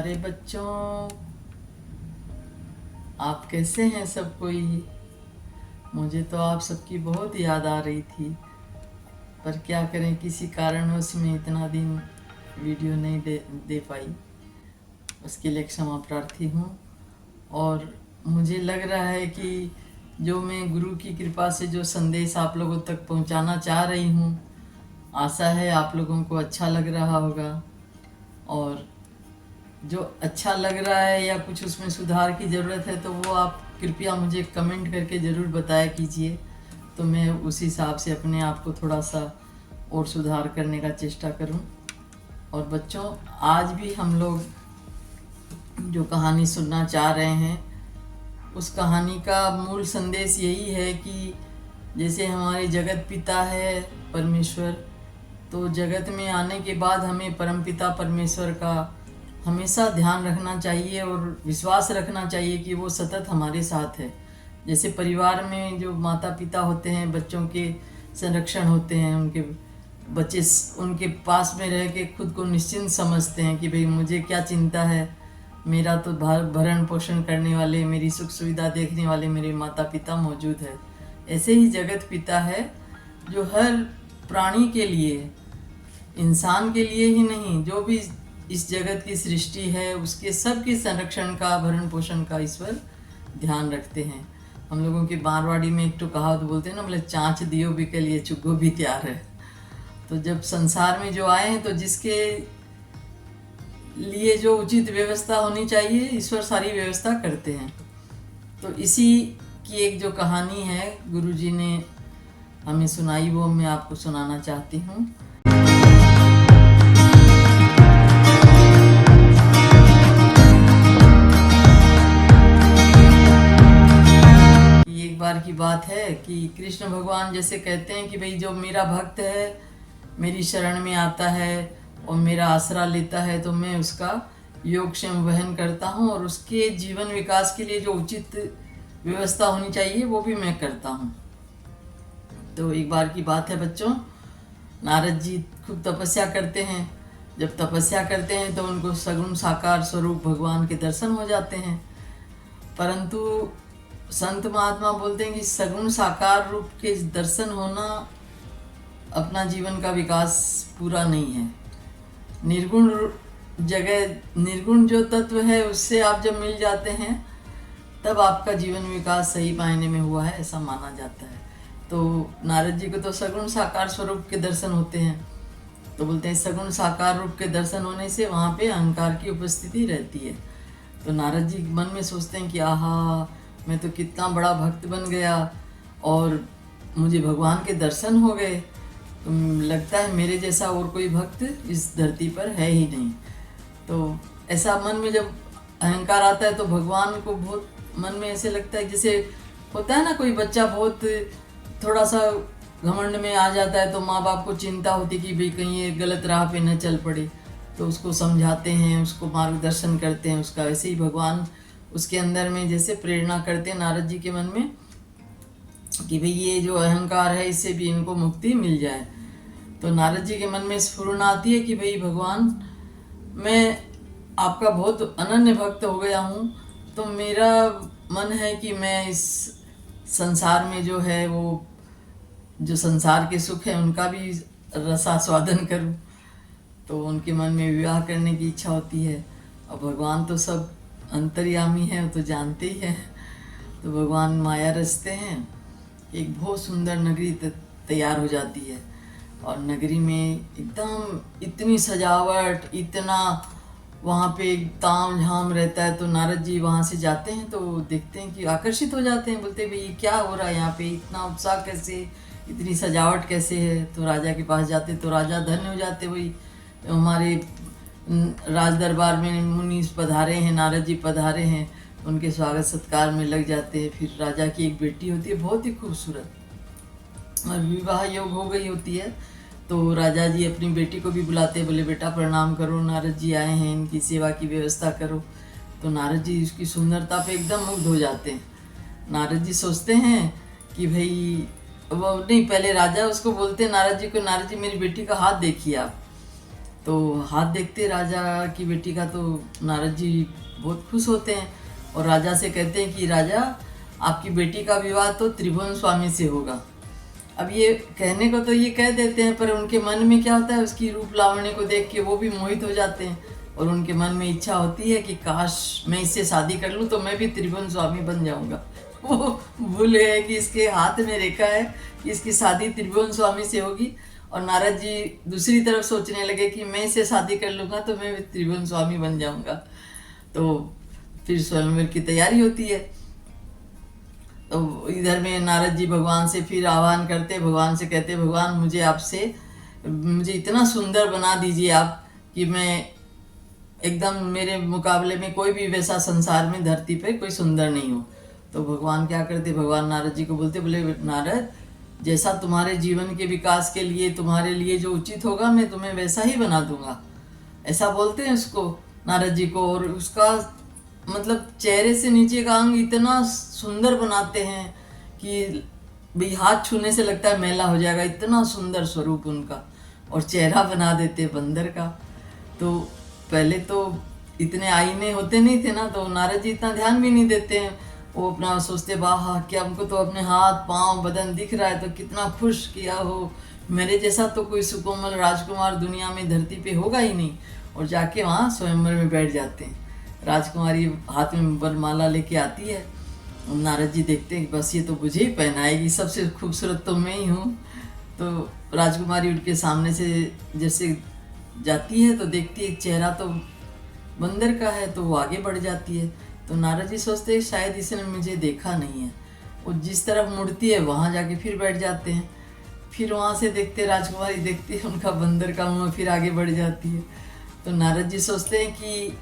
प्यारे बच्चों, आप कैसे हैं सब कोई। मुझे तो आप सबकी बहुत याद आ रही थी, पर क्या करें, किसी कारणवश में इतना दिन वीडियो नहीं दे पाई। उसके लिए क्षमा प्रार्थी हूँ। और मुझे लग रहा है कि जो मैं गुरु की कृपा से जो संदेश आप लोगों तक पहुँचाना चाह रही हूँ, आशा है आप लोगों को अच्छा लग रहा होगा। और जो अच्छा लग रहा है या कुछ उसमें सुधार की ज़रूरत है तो वो आप कृपया मुझे कमेंट करके ज़रूर बताया कीजिए, तो मैं उस हिसाब से अपने आप को थोड़ा सा और सुधार करने का चेष्टा करूं। और बच्चों, आज भी हम लोग जो कहानी सुनना चाह रहे हैं, उस कहानी का मूल संदेश यही है कि जैसे हमारे जगत पिता है परमेश्वर, तो जगत में आने के बाद हमें परमपिता परमेश्वर का हमेशा ध्यान रखना चाहिए और विश्वास रखना चाहिए कि वो सतत हमारे साथ है। जैसे परिवार में जो माता पिता होते हैं, बच्चों के संरक्षण होते हैं, उनके बच्चे उनके पास में रह के खुद को निश्चिंत समझते हैं कि भाई मुझे क्या चिंता है, मेरा तो भरण पोषण करने वाले, मेरी सुख सुविधा देखने वाले मेरे माता पिता मौजूद है। ऐसे ही जगत पिता है जो हर प्राणी के लिए, इंसान के लिए ही नहीं, जो भी इस जगत की सृष्टि है उसके सब के संरक्षण का, भरण पोषण का ईश्वर ध्यान रखते हैं। हम लोगों की मारवाड़ी में एक तो कहावत बोलते हैं ना, बोले चाँच दियो भी के लिए चुग्गो भी तैयार है। तो जब संसार में जो आए हैं तो जिसके लिए जो उचित व्यवस्था होनी चाहिए, ईश्वर सारी व्यवस्था करते हैं। तो इसी की एक जो कहानी है गुरुजी ने हमें सुनाई, वो मैं आपको सुनाना चाहती हूँ। एक बार की बात है कि कृष्ण भगवान जैसे कहते हैं कि भाई जो मेरा भक्त है, मेरी शरण में आता है और मेरा आसरा लेता है, तो मैं उसका योगक्षेम वहन करता हूँ और उसके जीवन विकास के लिए जो उचित व्यवस्था होनी चाहिए वो भी मैं करता हूँ। तो एक बार की बात है बच्चों, नारद जी खूब तपस्या करते हैं। जब तपस्या करते हैं तो उनको सगुण साकार स्वरूप भगवान के दर्शन हो जाते हैं। परंतु संत महात्मा बोलते हैं कि सगुण साकार रूप के दर्शन होना अपना जीवन का विकास पूरा नहीं है। निर्गुण जगह, निर्गुण जो तत्व है उससे आप जब मिल जाते हैं तब आपका जीवन विकास सही मायने में हुआ है, ऐसा माना जाता है। तो नारद जी को तो सगुण साकार स्वरूप के दर्शन होते हैं, तो बोलते हैं सगुण साकार रूप के दर्शन होने से वहाँ पे अहंकार की उपस्थिति रहती है। तो नारद जी मन में सोचते हैं कि आहा, मैं तो कितना बड़ा भक्त बन गया और मुझे भगवान के दर्शन हो गए, तो लगता है मेरे जैसा और कोई भक्त इस धरती पर है ही नहीं। तो ऐसा मन में जब अहंकार आता है तो भगवान को बहुत मन में ऐसे लगता है, जैसे होता है ना कोई बच्चा बहुत थोड़ा सा घमंड में आ जाता है तो माँ बाप को चिंता होती कि भाई कहीं ये गलत राह पे न चल पड़े, तो उसको समझाते हैं, उसको मार्गदर्शन करते हैं उसका। वैसे ही भगवान उसके अंदर में जैसे प्रेरणा करते हैं नारद जी के मन में कि भाई ये जो अहंकार है इससे भी इनको मुक्ति मिल जाए। तो नारद जी के मन में स्फुरना आती है कि भाई भगवान, मैं आपका बहुत अनन्य भक्त हो गया हूँ, तो मेरा मन है कि मैं इस संसार में जो है वो जो संसार के सुख है उनका भी रसास्वादन करूं। तो उनके मन में विवाह करने की इच्छा होती है। और भगवान तो सब अंतर्यामी है, वो तो जानते ही हैं। तो भगवान माया रचते हैं, एक बहुत सुंदर नगरी तैयार हो जाती है और नगरी में एकदम इतनी सजावट, इतना वहाँ पे ताम झाम रहता है। तो नारद जी वहाँ से जाते हैं तो देखते हैं कि आकर्षित हो जाते हैं, बोलते हैं भाई क्या हो रहा है यहाँ पे, इतना उत्साह कैसे, इतनी सजावट कैसे है। तो राजा के पास जाते तो राजा धन्य हो जाते, वही हमारे राज दरबार में मुनि पधारे हैं, नारद जी पधारे हैं, उनके स्वागत सत्कार में लग जाते हैं। फिर राजा की एक बेटी होती है बहुत ही खूबसूरत, और विवाह योग हो गई होती है। तो राजा जी अपनी बेटी को भी बुलाते हैं, बोले बेटा प्रणाम करो, नारद जी आए हैं, इनकी सेवा की व्यवस्था करो। तो नारद जी उसकी सुंदरता पे एकदम मुग्ध हो जाते हैं। नारद जी सोचते हैं कि भाई वो नहीं, पहले राजा उसको बोलते हैं नारद जी को, नारद जी मेरी बेटी का हाथ देखिए आप। तो हाथ देखते राजा की बेटी का, तो नारद जी बहुत खुश होते हैं और राजा से कहते हैं कि राजा, आपकी बेटी का विवाह तो त्रिभुवन स्वामी से होगा। अब ये कहने को तो ये कह देते हैं, पर उनके मन में क्या होता है, उसकी रूप लावण्य को देख के वो भी मोहित हो जाते हैं और उनके मन में इच्छा होती है कि काश मैं इससे शादी कर लूँ तो मैं भी त्रिभुवन स्वामी बन जाऊंगा। वो भूल गए कि इसके हाथ में रेखा है कि इसकी शादी त्रिभुवन स्वामी से होगी, और नारद जी दूसरी तरफ सोचने लगे कि मैं इससे शादी कर लूँगा तो मैं भी त्रिभुवन स्वामी बन जाऊंगा। तो फिर स्वयंवर की तैयारी होती है। तो इधर में नारद जी भगवान से फिर आह्वान करते, भगवान से कहते, भगवान मुझे इतना सुंदर बना दीजिए आप कि मैं एकदम, मेरे मुकाबले में कोई भी वैसा संसार में धरती पे कोई सुंदर नहीं हो। तो भगवान क्या करते, भगवान नारद जी को बोलते, बोले नारद, जैसा तुम्हारे जीवन के विकास के लिए तुम्हारे लिए जो उचित होगा मैं तुम्हें वैसा ही बना दूंगा। ऐसा बोलते हैं उसको, नारद जी को। और उसका मतलब चेहरे से नीचे का अंग इतना सुंदर बनाते हैं कि भाई हाथ छूने से लगता है मैला हो जाएगा, इतना सुंदर स्वरूप उनका। और चेहरा बना देते बंदर का। तो पहले तो इतने आईने होते नहीं थे ना, तो नारद जी इतना ध्यान भी नहीं देते हैं। वो अपना सोचते, वाह क्या हमको तो अपने हाथ पांव बदन दिख रहा है, तो कितना खुश किया हो, मेरे जैसा तो कोई सुकोमल राजकुमार दुनिया में धरती पे होगा ही नहीं। और जाके वहाँ स्वयंवर में बैठ जाते हैं। राजकुमारी हाथ में वरमाला लेके आती है। नारद जी देखते हैं कि बस ये तो मुझे ही पहनाएगी, सबसे खूबसूरत तो मैं ही हूँ। तो राजकुमारी उनके सामने से जैसे जाती है तो देखती है चेहरा तो बंदर का है, तो वो आगे बढ़ जाती है। तो नारद जी सोचते हैं शायद इसने मुझे देखा नहीं है। वो जिस तरफ मुड़ती है वहाँ जाके फिर बैठ जाते हैं। फिर वहाँ से देखते, राजकुमारी देखती है उनका बंदर का मुँह, फिर आगे बढ़ जाती है। तो नारद जी सोचते हैं कि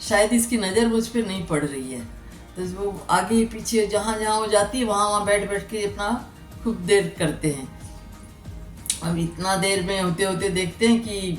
शायद इसकी नज़र मुझ पर नहीं पड़ रही है। तो वो आगे पीछे जहाँ जहाँ वो जाती है वहाँ बैठ बैठ के अपना खूब देर करते हैं। अब इतना देर में होते होते देखते हैं कि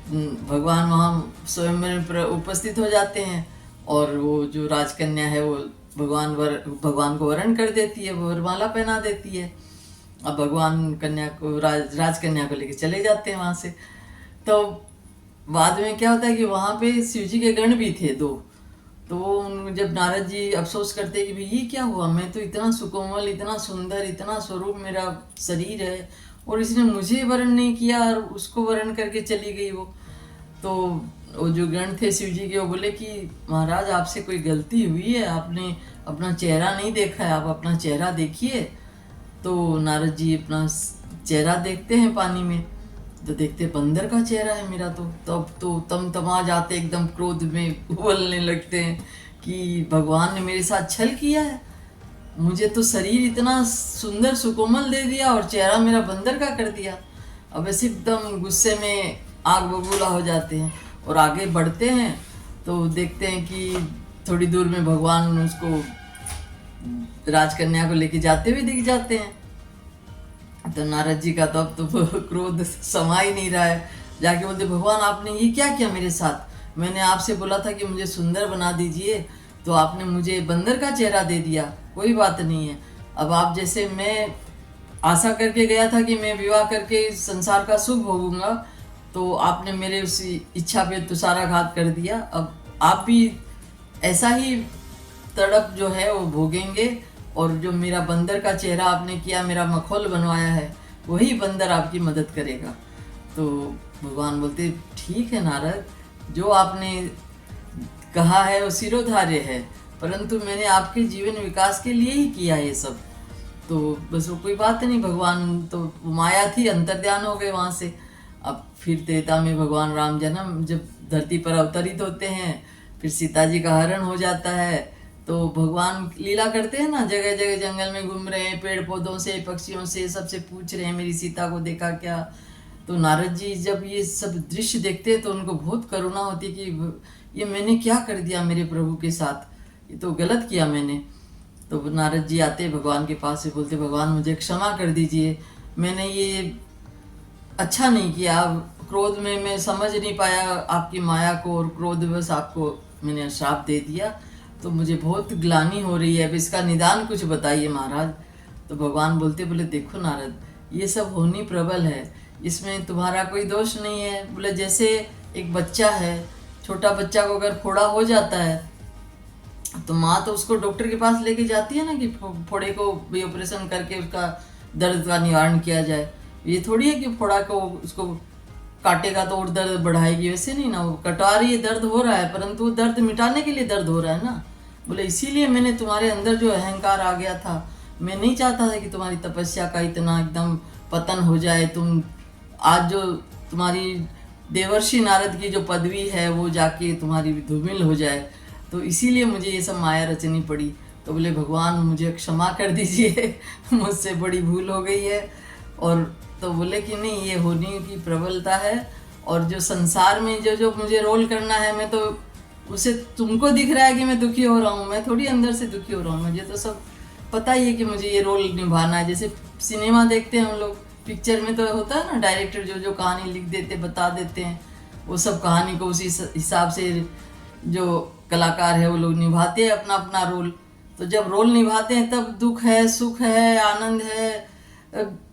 भगवान वहाँ स्वयंवर पर उपस्थित हो जाते हैं। और वो जो राजकन्या है वो भगवान को वरण कर देती है, वो वरमाला पहना देती है। अब भगवान कन्या को राजकन्या को लेके चले जाते हैं वहाँ से। तो बाद में क्या होता है कि वहाँ पे शिव जी के गण भी थे 2। तो वो जब नारद जी अफसोस करते हैं कि भाई ये क्या हुआ, मैं तो इतना सुकोमल, इतना सुंदर, इतना स्वरूप मेरा शरीर है, और इसने मुझे वरण नहीं किया और उसको वरण करके चली गई वो। तो वो जो गण थे शिव जी के, वो बोले कि महाराज आपसे कोई गलती हुई है, आपने अपना चेहरा नहीं देखा है, आप अपना चेहरा देखिए। तो नारद जी अपना चेहरा देखते हैं पानी में, तो देखते बंदर का चेहरा है मेरा। तो तब तो तमा जाते, एकदम क्रोध में उबलने लगते हैं कि भगवान ने मेरे साथ छल किया है, मुझे तो शरीर इतना सुंदर सुकोमल दे दिया और चेहरा मेरा बंदर का कर दिया। अब ऐसे एकदम गुस्से में आग बबूला हो जाते हैं और आगे बढ़ते हैं। तो देखते हैं कि थोड़ी दूर में भगवान उसको, राजकन्या को लेके जाते हुए दिख जाते हैं। तो नारद जी का तो अब तो क्रोध समा ही नहीं रहा है। जाके बोलते, भगवान आपने ये क्या किया मेरे साथ, मैंने आपसे बोला था कि मुझे सुंदर बना दीजिए, तो आपने मुझे बंदर का चेहरा दे दिया। कोई बात नहीं है, अब आप जैसे मैं आशा करके गया था कि मैं विवाह करके संसार का सुख भोगूंगा, तो आपने मेरे उस इच्छा पे तुषाराघात कर दिया। अब आप भी ऐसा ही तड़प जो है वो भोगेंगे, और जो मेरा बंदर का चेहरा आपने किया, मेरा मखौल बनवाया है, वही बंदर आपकी मदद करेगा। तो भगवान बोलते, ठीक है नारद, जो आपने कहा है वो सिरोधार्य है, परंतु मैंने आपके जीवन विकास के लिए ही किया ये सब। तो बस वो कोई बात नहीं, भगवान तो माया थी, अंतर्ध्यान हो गए वहाँ से। अब फिर त्रेता में भगवान राम जन्म जब धरती पर अवतरित होते हैं, फिर सीता जी का हरण हो जाता है। तो भगवान लीला करते हैं ना, जगह जगह जंगल में घूम रहे हैं, पेड़ पौधों से, पक्षियों से, सबसे पूछ रहे हैं मेरी सीता को देखा क्या। तो नारद जी जब ये सब दृश्य देखते हैं तो उनको बहुत करुणा होती है कि ये मैंने क्या कर दिया मेरे प्रभु के साथ, ये तो गलत किया मैंने। तो नारद जी आते भगवान के पास से, बोलते भगवान मुझे क्षमा कर दीजिए, मैंने ये अच्छा नहीं किया, क्रोध में मैं समझ नहीं पाया आपकी माया को, और क्रोधवश आपको मैंने श्राप दे दिया, तो मुझे बहुत ग्लानि हो रही है, अब इसका निदान कुछ बताइए महाराज। तो भगवान बोलते, बोले देखो नारद, ये सब होनी प्रबल है, इसमें तुम्हारा कोई दोष नहीं है। बोले जैसे एक बच्चा है, छोटा बच्चा को अगर फोड़ा हो जाता है तो माँ तो उसको डॉक्टर के पास लेके जाती है ना कि फोड़े को भी ऑपरेशन करके उसका दर्द का निवारण किया जाए। ये थोड़ी है कि फोड़ा को उसको काटेगा तो और दर्द बढ़ाएगी, वैसे नहीं ना। वो कटा रही है, दर्द हो रहा है, परंतु वो दर्द मिटाने के लिए दर्द हो रहा है ना। बोले इसीलिए मैंने तुम्हारे अंदर जो अहंकार आ गया था, मैं नहीं चाहता था कि तुम्हारी तपस्या का इतना एकदम पतन हो जाए। तुम आज जो तुम्हारी देवर्षि नारद की जो पदवी है वो जाके तुम्हारी धूमिल हो जाए, तो इसीलिए मुझे ये सब माया रचनी पड़ी। तो बोले भगवान मुझे क्षमा कर दीजिए, मुझसे बड़ी भूल हो गई है। और तो बोले कि नहीं, ये होनी की प्रबलता है, और जो संसार में जो जो मुझे रोल करना है, मैं तो उसे तुमको दिख रहा है कि मैं दुखी हो रहा हूँ, मैं थोड़ी अंदर से दुखी हो रहा हूँ। मुझे तो सब पता ही है कि मुझे ये रोल निभाना है। जैसे सिनेमा देखते हैं हम लोग, पिक्चर में तो होता है ना, डायरेक्टर जो जो कहानी लिख देते, बता देते हैं, वो सब कहानी को उसी हिसाब से जो कलाकार है वो लोग निभाते हैं अपना अपना रोल। तो जब रोल निभाते हैं तब दुख है, सुख है, आनंद है,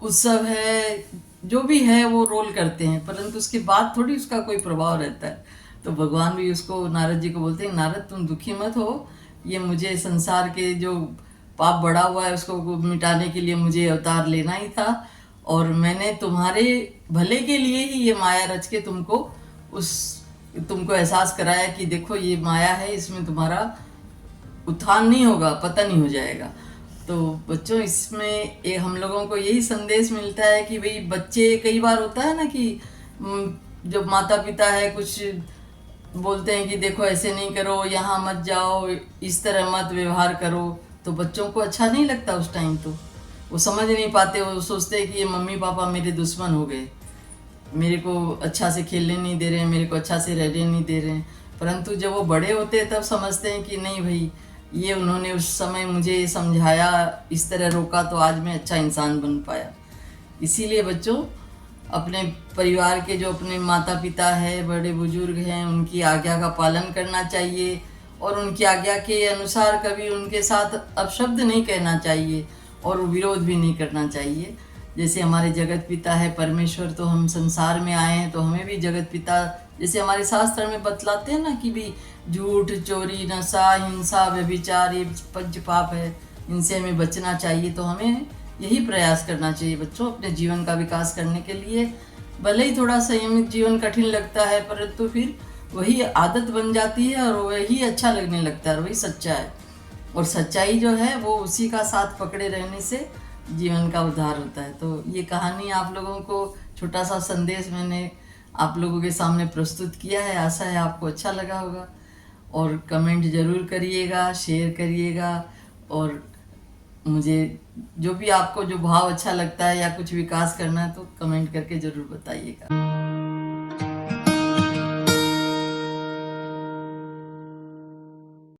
उत्सव है, जो भी है वो रोल करते हैं, परंतु उसके बाद थोड़ी उसका कोई प्रभाव रहता है। तो भगवान भी उसको, नारद जी को बोलते हैं, नारद तुम दुखी मत हो, ये मुझे संसार के जो पाप बढ़ा हुआ है उसको मिटाने के लिए मुझे अवतार लेना ही था, और मैंने तुम्हारे भले के लिए ही ये माया रच के तुमको एहसास कराया कि देखो ये माया है, इसमें तुम्हारा उत्थान नहीं होगा, पतन ही हो जाएगा। तो बच्चों, इसमें हम लोगों को यही संदेश मिलता है कि भाई बच्चे, कई बार होता है ना कि जब माता पिता है कुछ बोलते हैं कि देखो ऐसे नहीं करो, यहाँ मत जाओ, इस तरह मत व्यवहार करो, तो बच्चों को अच्छा नहीं लगता उस टाइम। तो वो समझ नहीं पाते, वो सोचते हैं कि ये मम्मी पापा मेरे दुश्मन हो गए, मेरे को अच्छा से खेलने नहीं दे रहे हैं, मेरे को अच्छा से रहने नहीं दे रहे हैं। परंतु जब वो बड़े होते हैं तब समझते हैं कि नहीं भाई, ये उन्होंने उस समय मुझे समझाया, इस तरह रोका, तो आज मैं अच्छा इंसान बन पाया। इसीलिए बच्चों, अपने परिवार के जो अपने माता पिता है, बड़े बुजुर्ग हैं, उनकी आज्ञा का पालन करना चाहिए, और उनकी आज्ञा के अनुसार कभी उनके साथ अपशब्द नहीं कहना चाहिए, और विरोध भी नहीं करना चाहिए। जैसे हमारे जगत पिता है परमेश्वर, तो हम संसार में आए हैं तो हमें भी जगत पिता, जैसे हमारे शास्त्र में बतलाते हैं ना कि भी झूठ, चोरी, नशा, हिंसा, व्यभिचार, ये पंच पाप है, इनसे हमें बचना चाहिए। तो हमें यही प्रयास करना चाहिए बच्चों, अपने जीवन का विकास करने के लिए। भले ही थोड़ा संयमित जीवन कठिन लगता है, परंतु फिर वही आदत बन जाती है और वही अच्छा लगने लगता है, वही सच्चा है। और सच्चाई जो है वो उसी का साथ पकड़े रहने से जीवन का उद्धार होता है। तो ये कहानी आप लोगों को, छोटा सा संदेश मैंने आप लोगों के सामने प्रस्तुत किया है। आशा है आपको अच्छा लगा होगा, और कमेंट ज़रूर करिएगा, शेयर करिएगा, और मुझे जो भी आपको जो भाव अच्छा लगता है या कुछ विकास करना है तो कमेंट करके ज़रूर बताइएगा।